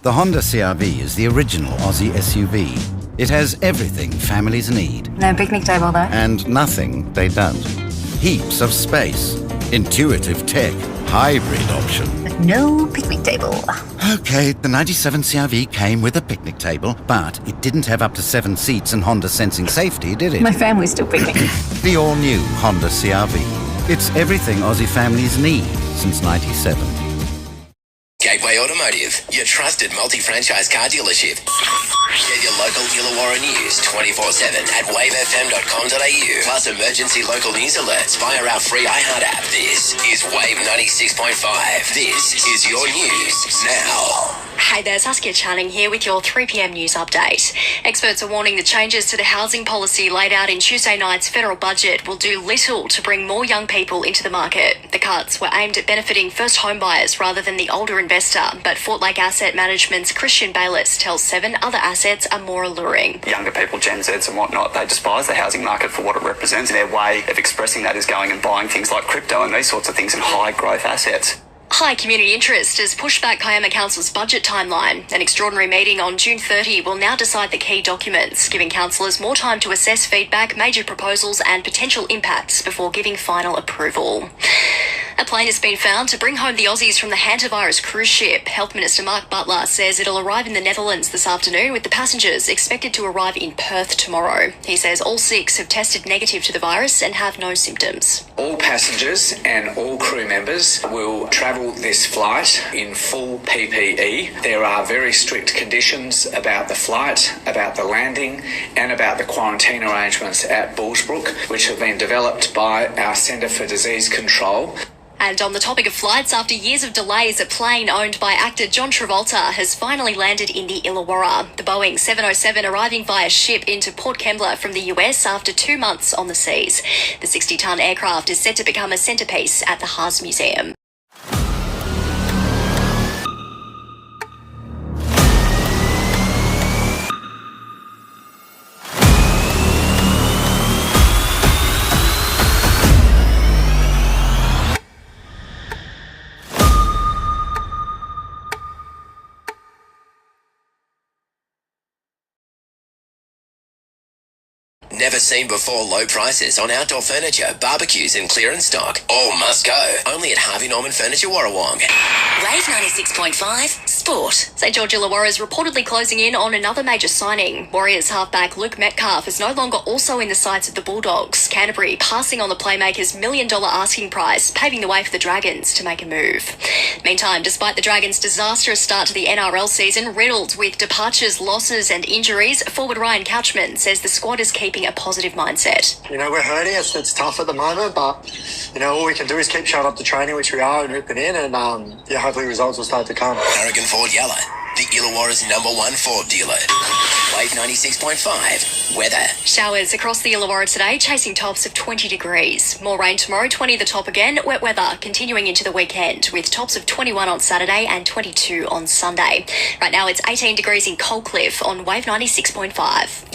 The Honda CR-V is the original Aussie SUV. It has everything families need. No picnic table though. And nothing they don't. Heaps of space, intuitive tech, hybrid option. But no picnic table. Okay, the 97 CR-V came with a picnic table, but it didn't have up to 7 seats and Honda sensing safety, did it? My family's still picnicking. The all-new Honda CR-V. It's everything Aussie families need since 97. Gateway Automotive, your trusted multi-franchise car dealership. Get your local Illawarra news 24/7 at wavefm.com.au. Plus emergency local news alerts via our free iHeart app. This is Wave 96.5. This is your news now. Hey there, Saskia chatting here with your 3 p.m. news update. Experts are warning the changes to the housing policy laid out in Tuesday night's federal budget will do little to bring more young people into the market. The cuts were aimed at benefiting first home buyers rather than the older investor, but Fort Lake Asset Management's Christian Bayliss tells 7 other assets are more alluring. Younger people, Gen Zs and whatnot, they despise the housing market for what it represents. Their way of expressing that is going and buying things like crypto and these sorts of things in high growth assets. High community interest has pushed back Kiama Council's budget timeline. An extraordinary meeting on June 30 will now decide the key documents, giving councillors more time to assess feedback, major proposals and potential impacts before giving final approval. A plane has been found to bring home the Aussies from the hantavirus cruise ship. Health Minister Mark Butler says it'll arrive in the Netherlands this afternoon, with the passengers expected to arrive in Perth tomorrow. He says all 6 have tested negative to the virus and have no symptoms. All passengers and all crew members will travel this flight in full PPE. There are very strict conditions about the flight, about the landing and about the quarantine arrangements at Bullsbrook, which have been developed by our Centre for Disease Control. And on the topic of flights, after years of delays, a plane owned by actor John Travolta has finally landed in the Illawarra. The Boeing 707 arriving via ship into Port Kembla from the US after 2 months on the seas. The 60-ton aircraft is set to become a centrepiece at the Haas Museum. Never seen before low prices on outdoor furniture, barbecues and clearance stock. All must go. Only at Harvey Norman Furniture Warrawong. Wave 96.5 Sport. St George Illawarra is reportedly closing in on another major signing. Warriors halfback Luke Metcalf is no longer also in the sights of the Bulldogs. Canterbury passing on the playmaker's $1 million asking price, paving the way for the Dragons to make a move. Meantime, despite the Dragons' disastrous start to the NRL season, riddled with departures, losses and injuries, forward Ryan Couchman says the squad is keeping a positive mindset. You know, we're hurting. It's tough at the moment, but, you know, all we can do is keep showing up to training, which we are, and ripping in, and, hopefully results will start to come. Harrigan Ford Yalla, the Illawarra's #1 Ford dealer. Wave 96.5 weather. Showers across the Illawarra today, chasing tops of 20 degrees. More rain tomorrow, 20 the top again. Wet weather continuing into the weekend, with tops of 21 on Saturday and 22 on Sunday. Right now it's 18 degrees in Coldcliff on Wave 96.5.